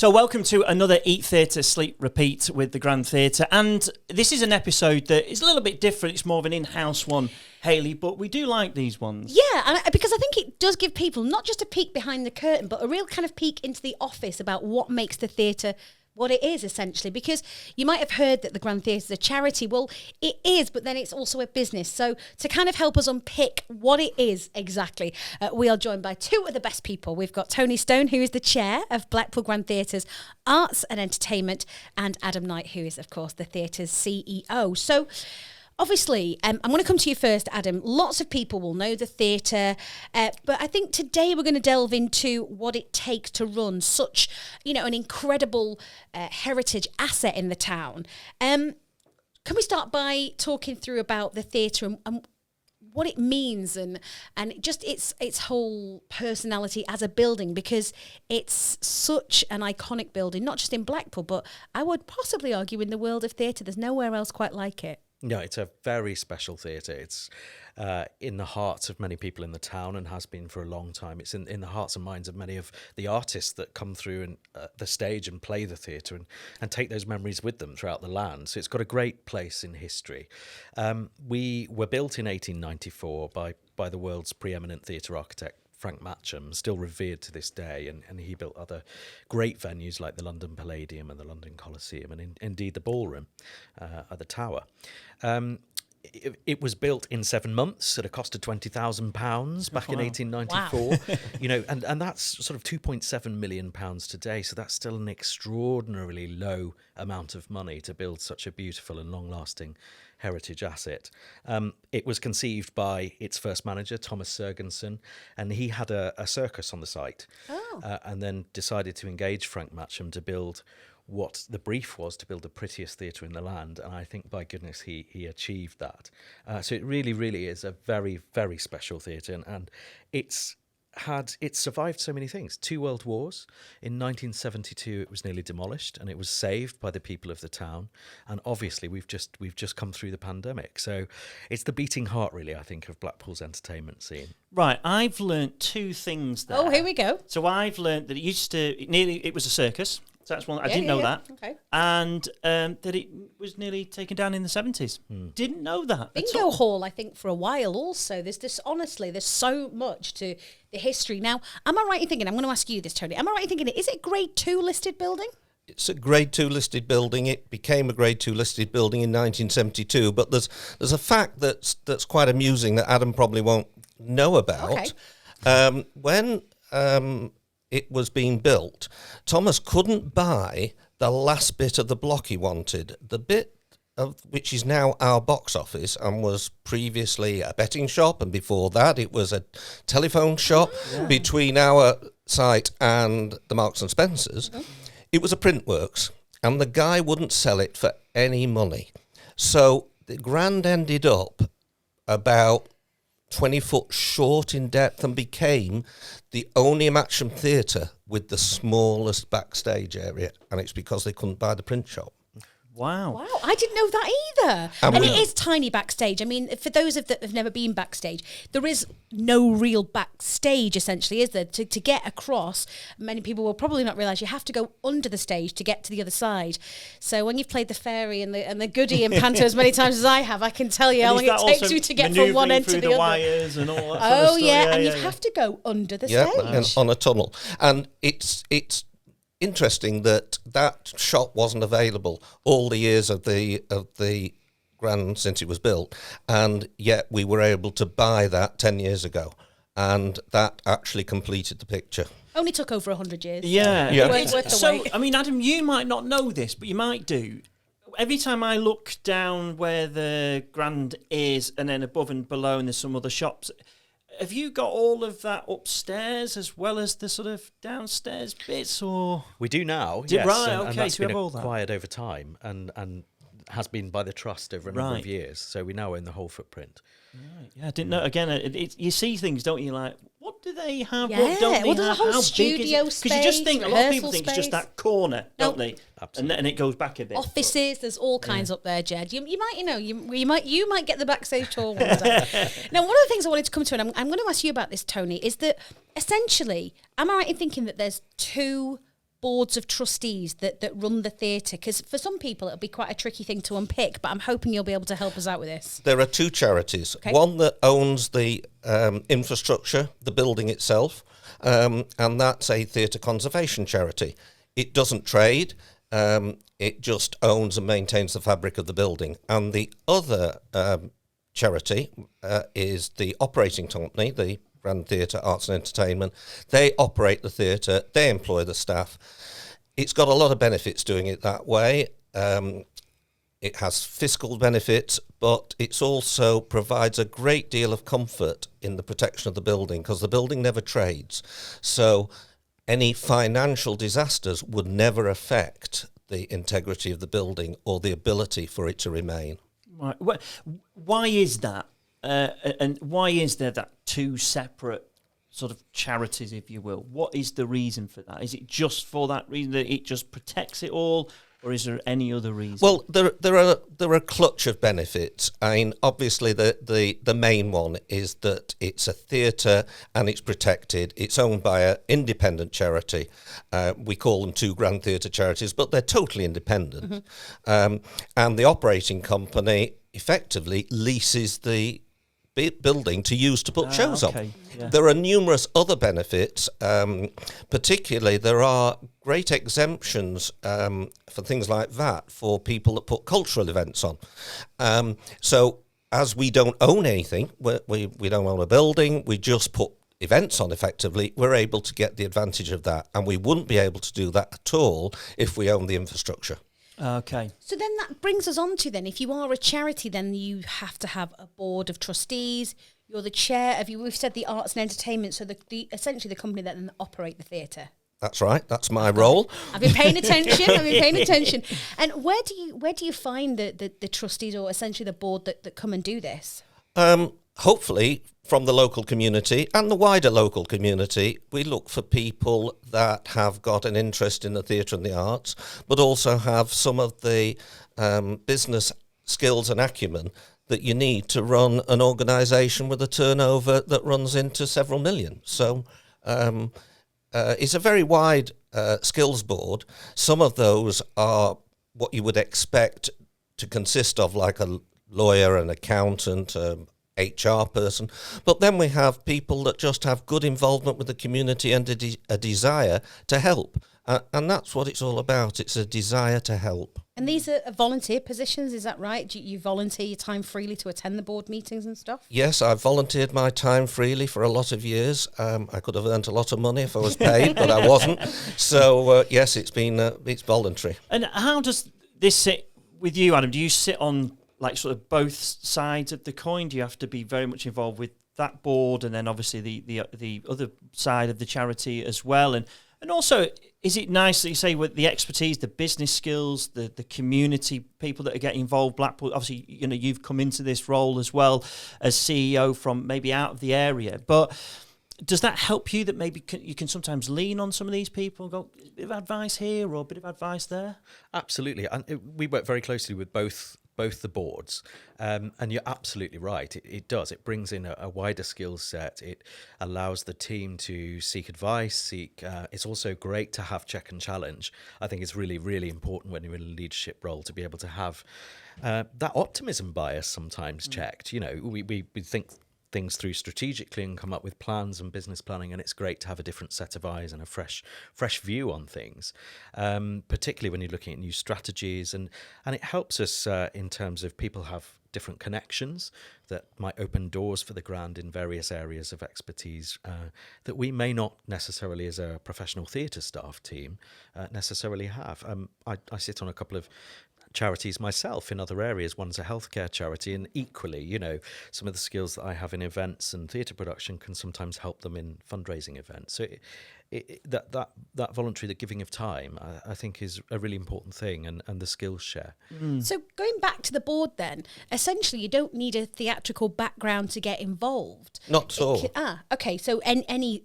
So welcome to another Eat Theatre, Sleep, Repeat with the Grand Theatre. And this is an episode that is a little bit different. It's more of an in-house one, Hayley, but we do like these ones. Yeah, because I think it does give people not just a peek behind the curtain, but a real kind of peek into the office about what makes the theatre what it is, essentially. Because you might have heard that the Grand Theatre is a charity. Well, it is, but then it's also a business. So to kind of help us unpick what it is exactly, we are joined by two of the best people. We've got Tony Stone, who is the chair of Blackpool Grand Theatre's Arts and Entertainment, and Adam Knight, who is, of course, the theatre's CEO. So obviously, I'm going to come to you first, Adam. Lots of people will know the theatre, but I think today we're going to delve into what it takes to run such, an incredible heritage asset in the town. Can we start by talking through about the theatre and what it means and just its whole personality as a building, because it's such an iconic building, not just in Blackpool, but I would possibly argue in the world of theatre. There's nowhere else quite like it. No, it's a very special theatre. It's in the hearts of many people in the town and has been for a long time. It's in the hearts and minds of many of the artists that come through and the stage and play the theatre and take those memories with them throughout the land. So it's got a great place in history. We were built in 1894 by the world's preeminent theatre architect, Frank Matcham, still revered to this day, and he built other great venues like the London Palladium and the London Coliseum, and indeed the Ballroom at the Tower. It was built in 7 months at a cost of £20,000 back in 1894. Wow. And that's sort of £2.7 million today. So that's still an extraordinarily low amount of money to build such a beautiful and long-lasting heritage asset. It was conceived by its first manager, Thomas Sergensen, and he had a circus on the site, and then decided to engage Frank Matcham to build what the brief was, to build the prettiest theatre in the land, and I think, by goodness, he achieved that. So it really, really is a very, very special theatre, and it's survived so many things. 2 world wars. In 1972 it was nearly demolished, and it was saved by the people of the town, and obviously we've just come through the pandemic. So it's the beating heart, really, I think, of Blackpool's entertainment scene. Right, I've learnt 2 things there. Oh, here we go. So I've learnt that it was a circus. So that's one. I didn't know that. Okay. And that it was nearly taken down in the 70s. Didn't know that. Bingo Hall, I think, for a while also. There's so much to the history. Now, am I right in thinking, I'm going to ask you this, Tony, am I right in thinking, is it Grade 2 listed building? It's a Grade 2 listed building. It became a Grade 2 listed building in 1972. But there's a fact that's quite amusing that Adam probably won't know about. Okay. When it was being built, Thomas couldn't buy the last bit of the block he wanted. The bit of which is now our box office and was previously a betting shop, and before that it was a telephone shop between our site and the Marks and Spencers. It was a print works, and the guy wouldn't sell it for any money. So the Grand ended up about 20 foot short in depth and became the only Matcham theatre with the smallest backstage area, and it's because they couldn't buy the print shop. Wow, I didn't know that either. And it is tiny backstage. I mean, for those that have never been backstage, there is no real backstage, essentially, is there? To get across, many people will probably not realise you have to go under the stage to get to the other side. So when you've played the fairy and the goody and panto as many times as I have, I can tell you how long it takes you to get from one end to the other. Wires and all that sort of stuff. And you have to go under the stage. And on a tunnel. And it's interesting that shop wasn't available all the years of the Grand since it was built, and yet we were able to buy that 10 years ago, and that actually completed the picture. Only took over 100 years. Yeah. Worth the So, wait. I mean, Adam, you might not know this, but you might do. Every time I look down where the Grand is, and then above and below, and there's some other shops, have you got all of that upstairs as well as the sort of downstairs bits, or? We do now, yes. Right, and okay, that's so we been have all that. acquired over time and has been by the Trust over a number of years. So we now own the whole footprint. Right, yeah, I didn't know. Again, you see things, don't you, like, what do they have, Yeah, what don't they well, there's a have, whole how big studio is it? Because you just think, a lot of people rehearsal think it's just space. that corner, don't they? Absolutely. And it goes back a bit. Offices, there's all kinds up there, Ged. You might you might get the backstage tour one day. Now, one of the things I wanted to come to, and I'm going to ask you about this, Tony, is that essentially, am I right in thinking that there's 2 boards of trustees that run the theatre? Because for some people it'll be quite a tricky thing to unpick, but I'm hoping you'll be able to help us out with this. There are two charities. Okay. One that owns the infrastructure, the building itself, and that's a theatre conservation charity. It doesn't trade. It just owns and maintains the fabric of the building. And the other charity is the operating company, the Grand Theatre Arts and Entertainment. They operate the theatre, they employ the staff. It's got a lot of benefits doing it that way. It has fiscal benefits, but it also provides a great deal of comfort in the protection of the building, because the building never trades. So any financial disasters would never affect the integrity of the building or the ability for it to remain. Right. Why is that? And why is there that two separate sort of charities, if you will? What is the reason for that? Is it just for that reason that it just protects it all, or is there any other reason? Well, there are a clutch of benefits. I mean, obviously the main one is that it's a theatre and it's protected. It's owned by an independent charity. We call them two Grand Theatre charities, but they're totally independent. Mm-hmm. And the operating company effectively leases the building to use to put shows on. Yeah. There are numerous other benefits, particularly there are great exemptions for things like that for people that put cultural events on. So as we don't own anything, we don't own a building, we just put events on effectively, we're able to get the advantage of that, and we wouldn't be able to do that at all if we own the infrastructure. Okay. So then that brings us on to then, if you are a charity, then you have to have a board of trustees. You're the chair of, we've said the arts and entertainment, so the essentially the company that then operate the theatre. That's right. That's my role. I've been paying attention. And where do you find the trustees, or essentially the board that come and do this? Hopefully from the local community and the wider local community. We look for people that have got an interest in the theatre and the arts, but also have some of the business skills and acumen that you need to run an organisation with a turnover that runs into several million. So it's a very wide skills board. Some of those are what you would expect to consist of, like a lawyer, an accountant, HR person, but then we have people that just have good involvement with the community and a desire to help, and that's what it's all about. It's a desire to help. And these are volunteer positions, is that right? Do you volunteer your time freely to attend the board meetings and stuff? Yes, I've volunteered my time freely for a lot of years. I could have earned a lot of money if I was paid, but I wasn't. So yes, it's voluntary. And how does this sit with you, Adam? Do you sit on like sort of both sides of the coin? Do you have to be very much involved with that board and then obviously the other side of the charity as well? And also, is it nice that you say with the expertise, the business skills, the community people that are getting involved? Blackpool, obviously, you've come into this role as well as CEO from maybe out of the area, but does that help you that maybe you can sometimes lean on some of these people and go, a bit of advice here or a bit of advice there? Absolutely. And we work very closely with both the boards, and you're absolutely right. It does. It brings in a wider skill set. It allows the team to seek advice. It's also great to have check and challenge. I think it's really, really important when you're in a leadership role to be able to have that optimism bias sometimes checked. We think things through strategically and come up with plans and business planning, and it's great to have a different set of eyes and a fresh view on things, particularly when you're looking at new strategies, and it helps us in terms of people have different connections that might open doors for the Grand in various areas of expertise that we may not necessarily as a professional theatre staff team necessarily have. I sit on a couple of charities myself in other areas. One's a healthcare charity, and equally, some of the skills that I have in events and theatre production can sometimes help them in fundraising events. So that voluntary, the giving of time, I think is a really important thing, and the skills share. So going back to the board then, essentially you don't need a theatrical background to get involved. Not at all. Okay. So any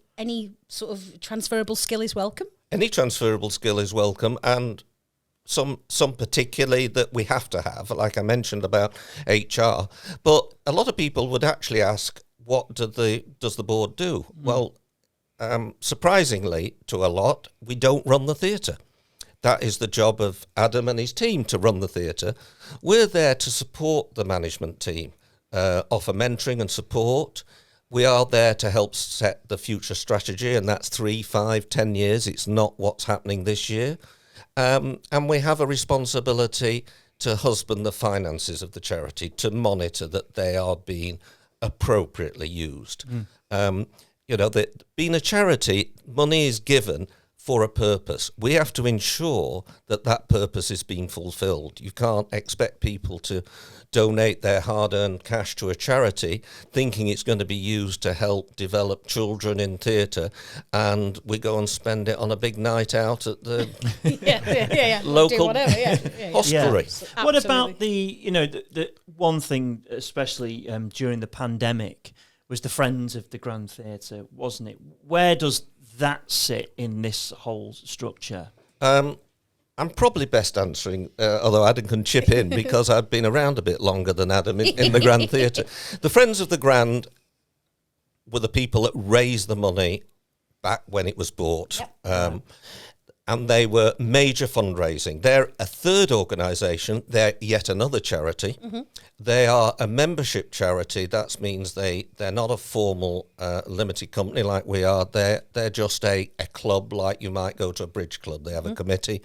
sort of transferable skill is welcome? Any transferable skill is welcome, and some particularly that we have to have, like I mentioned about HR. But a lot of people would actually ask, what does the board do? Well, surprisingly to a lot, we don't run the theatre. That is the job of Adam and his team to run the theatre. We're there to support the management team, offer mentoring and support. We are there to help set the future strategy, and that's 3, 5, 10 years. It's not what's happening this year. And we have a responsibility to husband the finances of the charity, to monitor that they are being appropriately used. That being a charity, money is given for a purpose. We have to ensure that that purpose is being fulfilled. You can't expect people to donate their hard-earned cash to a charity thinking it's going to be used to help develop children in theatre, and we go and spend it on a big night out at the local hostelry. Yeah. What about the one thing, especially during the pandemic, was the Friends of the Grand Theatre, wasn't it? Where does that sit in this whole structure? I'm probably best answering, although Adam can chip in because I've been around a bit longer than Adam in the Grand Theatre. The Friends of the Grand were the people that raised the money back when it was bought. Yep. And they were major fundraising. They're a third organisation. They're yet another charity. Mm-hmm. They are a membership charity. That means they're not a formal limited company like we are. They're just a club like you might go to a bridge club. They have a committee.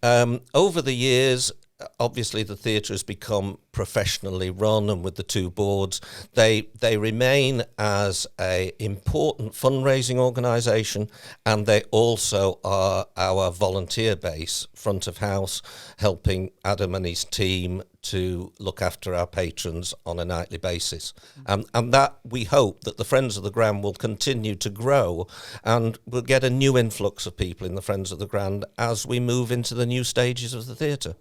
Over the years, obviously the theatre has become professionally run, and with the two boards, they remain as a important fundraising organisation, and they also are our volunteer base, front of house, helping Adam and his team to look after our patrons on a nightly basis. And that we hope that the Friends of the Grand will continue to grow, and we'll get a new influx of people in the Friends of the Grand as we move into the new stages of the theatre.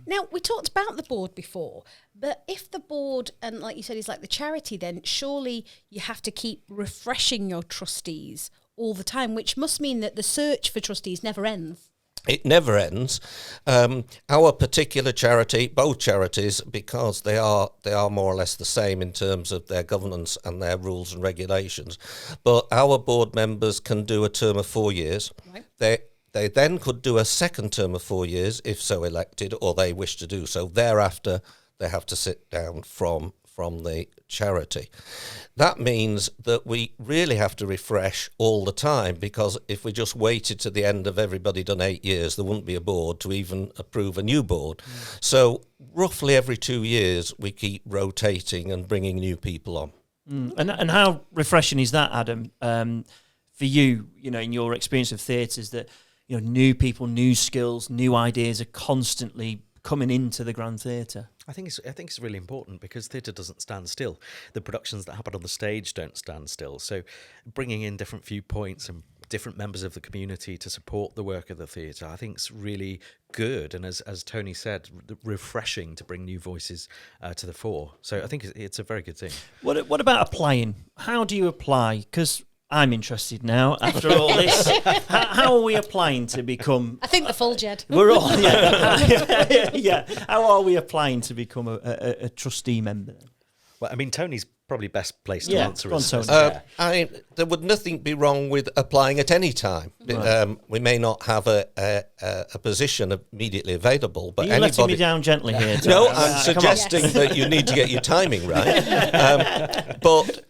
Now, we talked about the board before, but if the board, and like you said, is like the charity, then surely you have to keep refreshing your trustees all the time, which must mean that the search for trustees never ends. It never ends. Our particular charity, both charities, because they are more or less the same in terms of their governance and their rules and regulations, but our board members can do a term of 4 years. Right. They then could do a second term of 4 years if so elected, or they wish to do so. Thereafter, they have to sit down from the charity. That means that we really have to refresh all the time, because if we just waited to the end of everybody done 8 years, there wouldn't be a board to even approve a new board. So roughly every 2 years, we keep rotating and bringing new people on. And how refreshing is that, Adam, for you, in your experience of theatres, that new people, new skills, new ideas are constantly coming into the Grand Theatre? I think it's really important, because theatre doesn't stand still. The productions that happen on the stage don't stand still. So bringing in different viewpoints and different members of the community to support the work of the theatre, I think is really good. And as Tony said, refreshing to bring new voices to the fore. So I think it's a very good thing. What about applying? How do you apply? Because I'm interested now, after all this. How are we applying to become... I think the full Ged. We're all... Yeah. How are we applying to become a trustee member? Well, I mean, Tony's probably best placed to answer us. There would nothing be wrong with applying at any time. Right. We may not have a position immediately available, but you're letting me down gently here, Tony. No, I'm suggesting that you need to get your timing right. But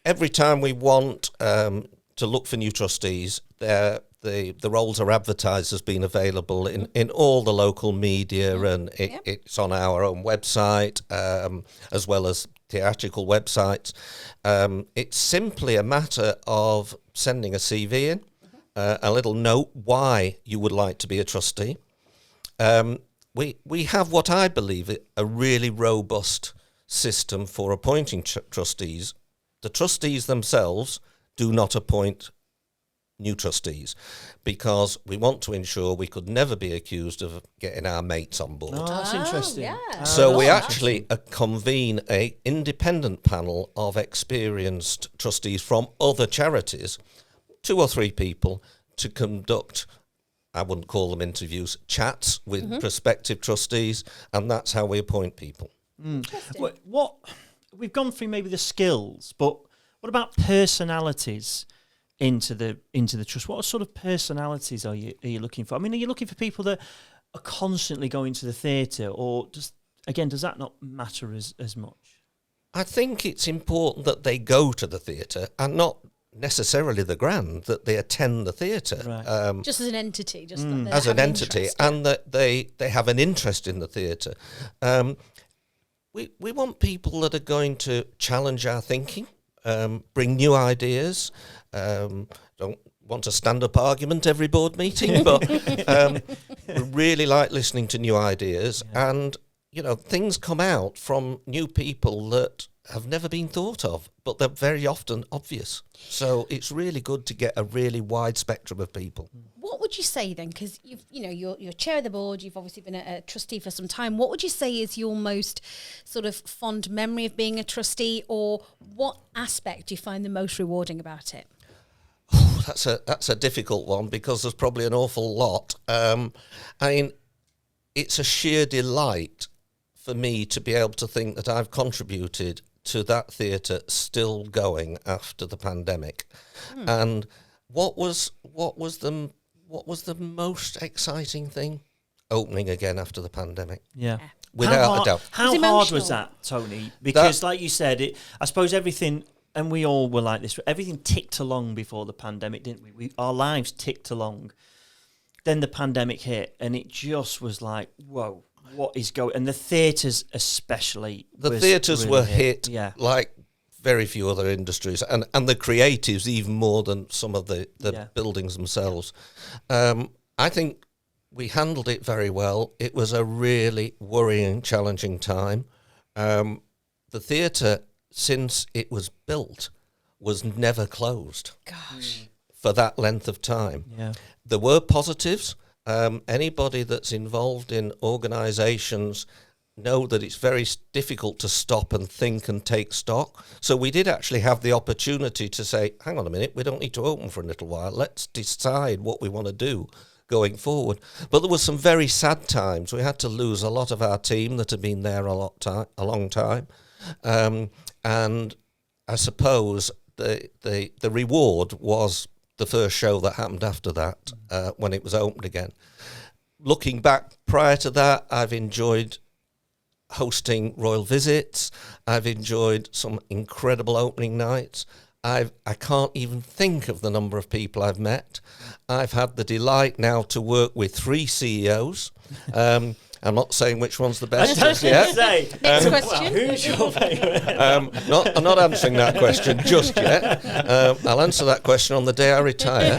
every time we want to look for new trustees, the roles are advertised as being available in all the local media, and it's on our own website, as well as theatrical websites. It's simply a matter of sending a CV in, a little note why you would like to be a trustee. We have what I believe a really robust system for appointing trustees. The trustees themselves do not appoint new trustees, because we want to ensure we could never be accused of getting our mates on board. Oh, that's interesting. Yeah. So we actually convene a independent panel of experienced trustees from other charities, 2 or 3 people, to conduct, I wouldn't call them interviews, chats with prospective trustees, and that's how we appoint people. What we've gone through maybe the skills, but what about personalities? into the trust? What sort of personalities are you looking for? I mean, are you looking for people that are constantly going to the theatre, or does that not matter as much? I think it's important that they go to the theatre, and not necessarily the Grand, that they attend the theatre. Right. Just as an entity. Just as an entity, and that they have an interest in the theatre. We want people that are going to challenge our thinking, bring new ideas. Don't want a stand-up argument every board meeting, but we really like listening to new ideas. Yeah. And, things come out from new people that have never been thought of, but they're very often obvious. So it's really good to get a really wide spectrum of people. What would you say then? Because you're chair of the board. You've obviously been a trustee for some time. What would you say is your most sort of fond memory of being a trustee, or what aspect do you find the most rewarding about it? Oh, that's a difficult one, because there's probably an awful lot. It's a sheer delight for me to be able to think that I've contributed to that theatre still going after the pandemic. And what was the most exciting thing? Opening again after the pandemic. Yeah. Without a doubt. How hard was that, Tony? Because like you said, I suppose everything, and we all were like this, everything ticked along before the pandemic, didn't we? Our lives ticked along. Then the pandemic hit, and it just was like, whoa, what is going... And the theatres especially... The theatres really were hit like very few other industries, and the creatives even more than some of the buildings themselves. I think we handled it very well. It was a really worrying, challenging time. The theatre, since it was built, was never closed. Gosh. For that length of time. Yeah. There were positives. Anybody that's involved in organisations know that it's very difficult to stop and think and take stock. So we did actually have the opportunity to say, hang on a minute, we don't need to open for a little while. Let's decide what we want to do going forward. But there were some very sad times. We had to lose a lot of our team that had been there a long time. And I suppose the reward was the first show that happened after that, when it was opened again. Looking back prior to that, I've enjoyed hosting royal visits. I've enjoyed some incredible opening nights. I can't even think of the number of people I've met. I've had the delight now to work with 3 CEOs. I'm not saying which one's the best just yet. Next question. Who's your favourite? I'm not answering that question just yet. I'll answer that question on the day I retire.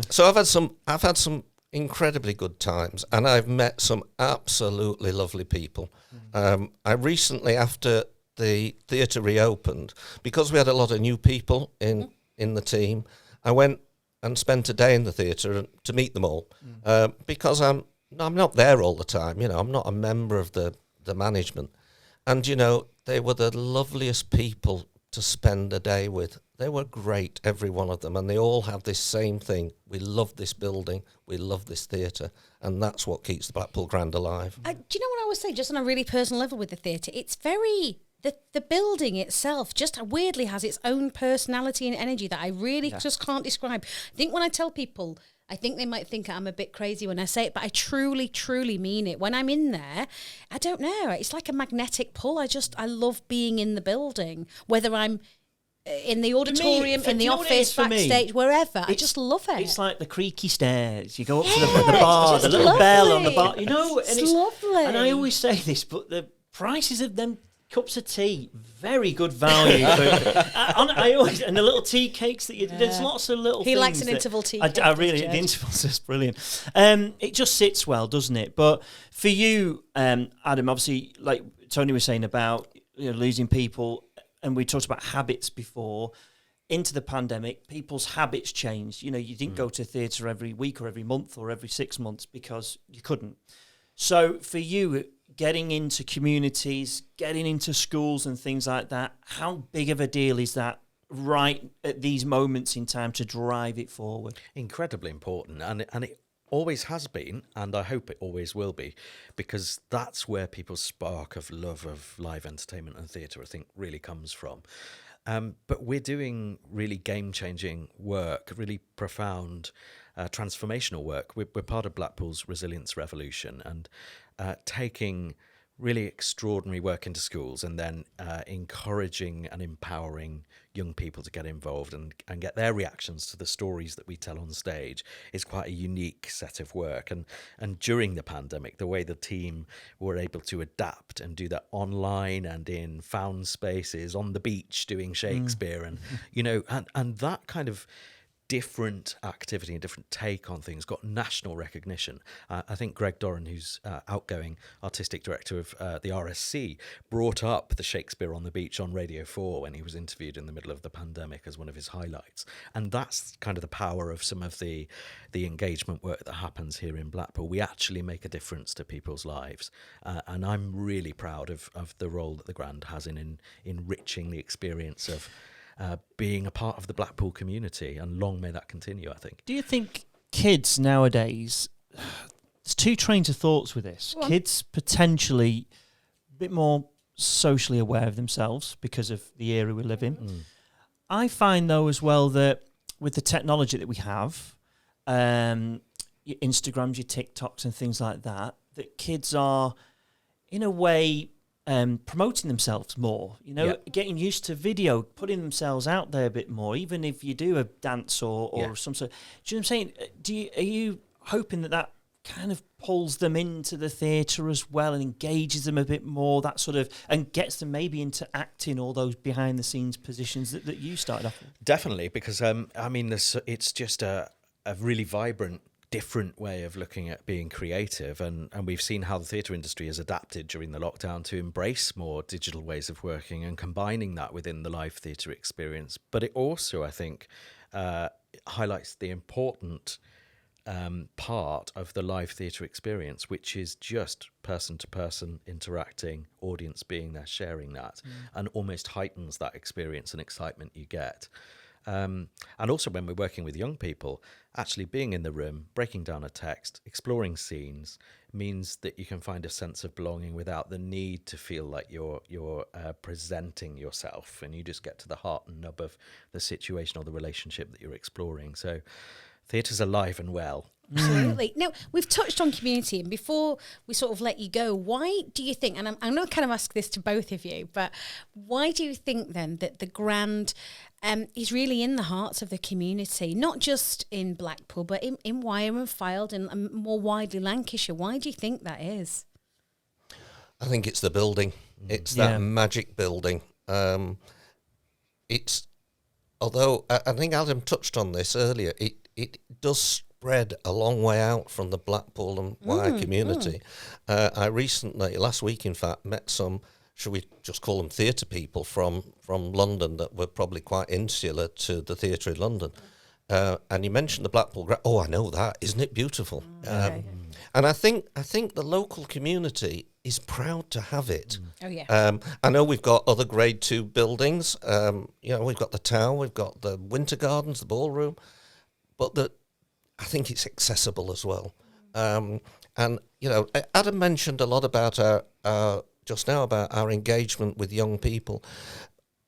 So I've had some incredibly good times, and I've met some absolutely lovely people. I recently, after the theatre reopened, because we had a lot of new people in the team, I went and spent a day in the theatre to meet them all, because I'm not there all the time. I'm not a member of the management. And, they were the loveliest people to spend a day with. They were great, every one of them. And they all have this same thing. We love this building. We love this theatre. And that's what keeps the Blackpool Grand alive. Do you know what I would say, just on a really personal level with the theatre? It's very... The building itself just weirdly has its own personality and energy that I really just can't describe. I think when I tell people... I think they might think I'm a bit crazy when I say it, but I truly, truly mean it. When I'm in there, I don't know. It's like a magnetic pull. I love being in the building, whether I'm in the auditorium, in the office, backstage, wherever. I just love it. It's like the creaky stairs. You go up to the bar, the little bell on the bar. And it's lovely. And I always say this, but the prices of them cups of tea, very good value. And the little tea cakes that there's lots of little things. He likes an interval tea cake. I really, the interval's just brilliant. It just sits well, doesn't it? But for you, Adam, obviously, like Tony was saying about losing people, and we talked about habits before, into the pandemic, people's habits changed. You didn't go to theatre every week or every month or every 6 months because you couldn't. So for you, getting into communities, getting into schools and things like that, how big of a deal is that right at these moments in time to drive it forward? Incredibly important, and it always has been, and I hope it always will be, because that's where people's spark of love of live entertainment and theatre, I think, really comes from. But we're doing really game-changing work, really profound, transformational work. We're part of Blackpool's Resilience Revolution, and taking really extraordinary work into schools and then encouraging and empowering young people to get involved and get their reactions to the stories that we tell on stage is quite a unique set of work. And during the pandemic, the way the team were able to adapt and do that online and in found spaces on the beach doing Shakespeare and, and that kind of different activity and different take on things got national recognition. I think Greg Doran, who's outgoing artistic director of the RSC, brought up the Shakespeare on the Beach on Radio 4 when he was interviewed in the middle of the pandemic as one of his highlights. And that's kind of the power of some of the engagement work that happens here in Blackpool. We actually make a difference to people's lives. And I'm really proud of the role that the Grand has in enriching the experience of being a part of the Blackpool community, and long may that continue, I think. Do you think kids nowadays, there's two trains of thoughts with this. Kids potentially a bit more socially aware of themselves because of the era we live in. I find, though, as well, that with the technology that we have, your Instagrams, your TikToks and things like that, that kids are, in a way, promoting themselves more, getting used to video, putting themselves out there a bit more, even if you do a dance or some sort. Do you know what I'm saying? Are you hoping that kind of pulls them into the theatre as well and engages them a bit more, that sort of, and gets them maybe into acting, all those behind the scenes positions that you started off with? Definitely, because it's just a really vibrant, different way of looking at being creative, and we've seen how the theatre industry has adapted during the lockdown to embrace more digital ways of working and combining that within the live theatre experience. But it also, I think, highlights the important part of the live theatre experience, which is just person-to-person interacting, audience being there, sharing that, and almost heightens that experience and excitement you get. And also when we're working with young people, actually being in the room, breaking down a text, exploring scenes means that you can find a sense of belonging without the need to feel like you're presenting yourself, and you just get to the heart and nub of the situation or the relationship that you're exploring. So theatre's alive and well. Absolutely. Now, we've touched on community, and before we sort of let you go, why do you think, and I'm going to kind of ask this to both of you, but why do you think then that the Grand is really in the hearts of the community, not just in Blackpool, but in Wyre and Fylde and more widely Lancashire? Why do you think that is? I think it's the building. It's that magic building. It's, although I think Adam touched on this earlier, it does spread a long way out from the Blackpool and Wyre community. I recently, last week in fact, met some, should we just call them theatre people from London that were probably quite insular to the theatre in London. And you mentioned the Blackpool Grand. Oh, I know that. Isn't it beautiful? And I think the local community is proud to have it. Oh, yeah. I know we've got other Grade 2 buildings. We've got the Tower, we've got the Winter Gardens, the Ballroom, but I think it's accessible as well. And Adam mentioned a lot about our just now about our engagement with young people.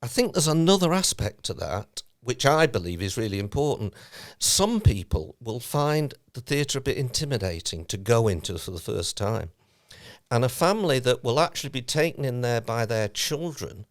I think there's another aspect to that, which I believe is really important. Some people will find the theatre a bit intimidating to go into for the first time. And a family that will actually be taken in there by their children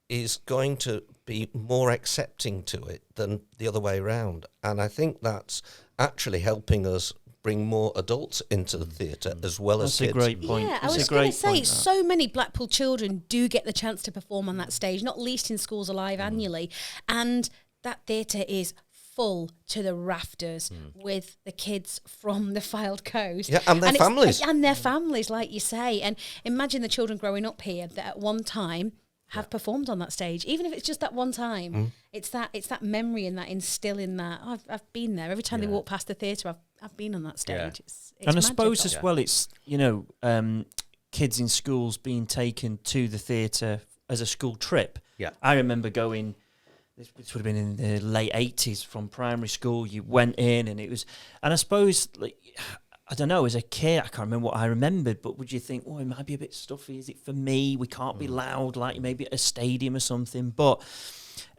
is going to be more accepting to it than the other way around. And I think that's actually helping us bring more adults into the theatre as well as kids. That's a great point. Yeah, I was going to say, so many Blackpool children do get the chance to perform on that stage, not least in Schools Alive annually. And that theatre is full to the rafters with the kids from the Fylde Coast. Yeah, and their families. And their families, like you say. And imagine the children growing up here that at one time have performed on that stage, even if it's just that one time. It's that memory and that instilling that. I've been there. Every time they walk past the theatre, I've been on that stage. Yeah. It's and I magical. suppose as well, it's kids in schools being taken to the theatre as a school trip. Yeah, I remember going. This would have been in the late 80s from primary school. You went in and it was, and I suppose I don't know, as a kid, I can't remember what I remembered, but would you think, oh, it might be a bit stuffy? Is it for me? We can't be loud like maybe at a stadium or something. But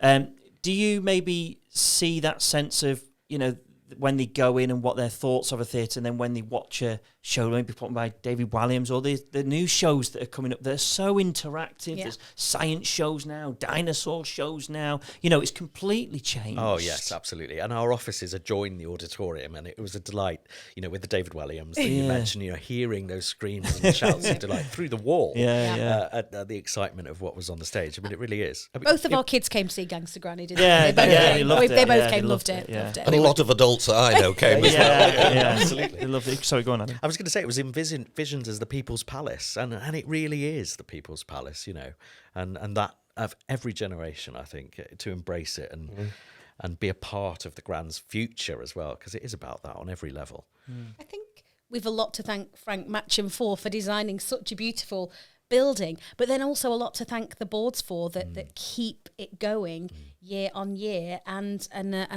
do you maybe see that sense of, you know, when they go in and what their thoughts of a theatre, and then when they watch a show maybe put on by David Walliams, or the new shows that are coming up, they're so interactive. There's science shows now, dinosaur shows now. You know, it's completely changed. Oh, yes, absolutely. And our offices adjoin the auditorium, and it was a delight, you know, with the David Walliams that you mentioned, you know, hearing those screams and shouts of delight through the wall at the excitement of what was on the stage. I mean, it really is. I mean, both of our kids came to see Gangster Granny, didn't they? They loved it. They both They came, loved it. And a lot of adults that I know came as well. Absolutely. They loved it. Sorry, go on, Adam. I was going to say it was envisioned as the People's Palace, and it really is the People's Palace, you know, and that of every generation, I think, to embrace it and be a part of the Grand's future as well, because it is about that on every level. I think we've a lot to thank Frank Matcham for designing such a beautiful building, but then also a lot to thank the boards for that keep it going year on year, and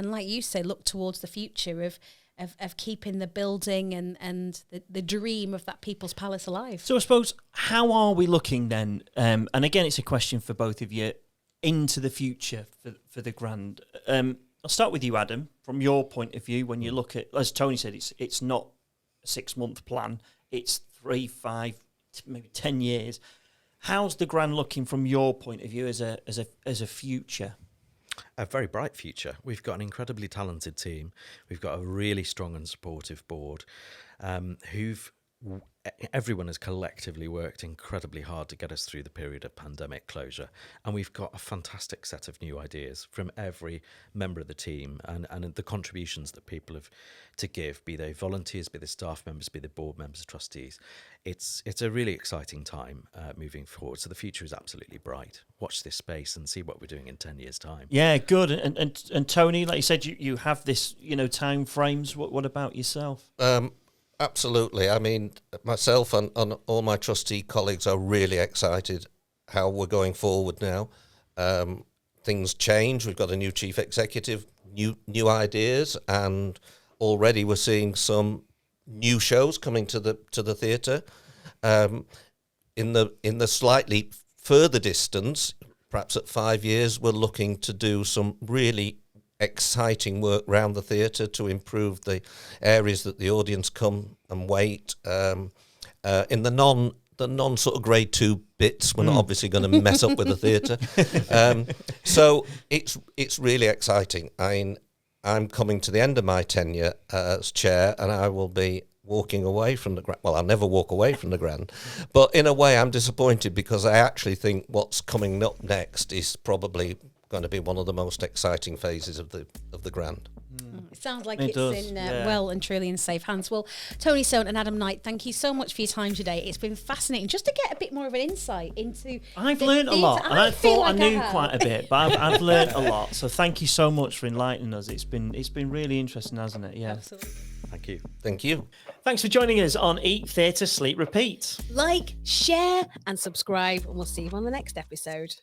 like you say, look towards the future of keeping the building and the dream of that People's Palace alive. So I suppose, how are we looking then? And again, it's a question for both of you, into the future for the Grand. I'll start with you, Adam. From your point of view, when you look at, as Tony said, it's not a 6-month plan. It's 3, 5, maybe 10 years. How's the Grand looking from your point of view as a future? A very bright future. We've got an incredibly talented team. We've got a really strong and supportive board everyone has collectively worked incredibly hard to get us through the period of pandemic closure. And we've got a fantastic set of new ideas from every member of the team, and the contributions that people have to give, be they volunteers, be they staff members, be they board members, trustees. It's a really exciting time moving forward. So the future is absolutely bright. Watch this space and see what we're doing in 10 years' time. Yeah, good. And Tony, like you said, you have this, time frames. What about yourself? Absolutely. I mean, myself and all my trustee colleagues are really excited how we're going forward now. Things change. We've got a new chief executive, new ideas, and already we're seeing some new shows coming to the theatre. In the slightly further distance, perhaps at 5 years, we're looking to do some really exciting work around the theatre to improve the areas that the audience come and wait. In the non sort of grade 2 bits, we're not obviously going to mess up with the theatre. So it's really exciting. I'm coming to the end of my tenure as chair, and I will be walking away from the Grand. Well, I'll never walk away from the Grand, but in a way I'm disappointed, because I actually think what's coming up next is probably going to be one of the most exciting phases of the Grand. It sounds like it's in well and truly in safe hands. Well, Tony Stone and Adam Knight, thank you so much for your time today. It's been fascinating just to get a bit more of an insight into. I've learned a lot, and I thought I knew quite a bit, but I've learned a lot. So thank you so much for enlightening us. It's been really interesting, hasn't it? Yeah. Absolutely. Thank you. Thank you. Thanks for joining us on Eat, Theatre, Sleep, Repeat. Like, share, and subscribe, and we'll see you on the next episode.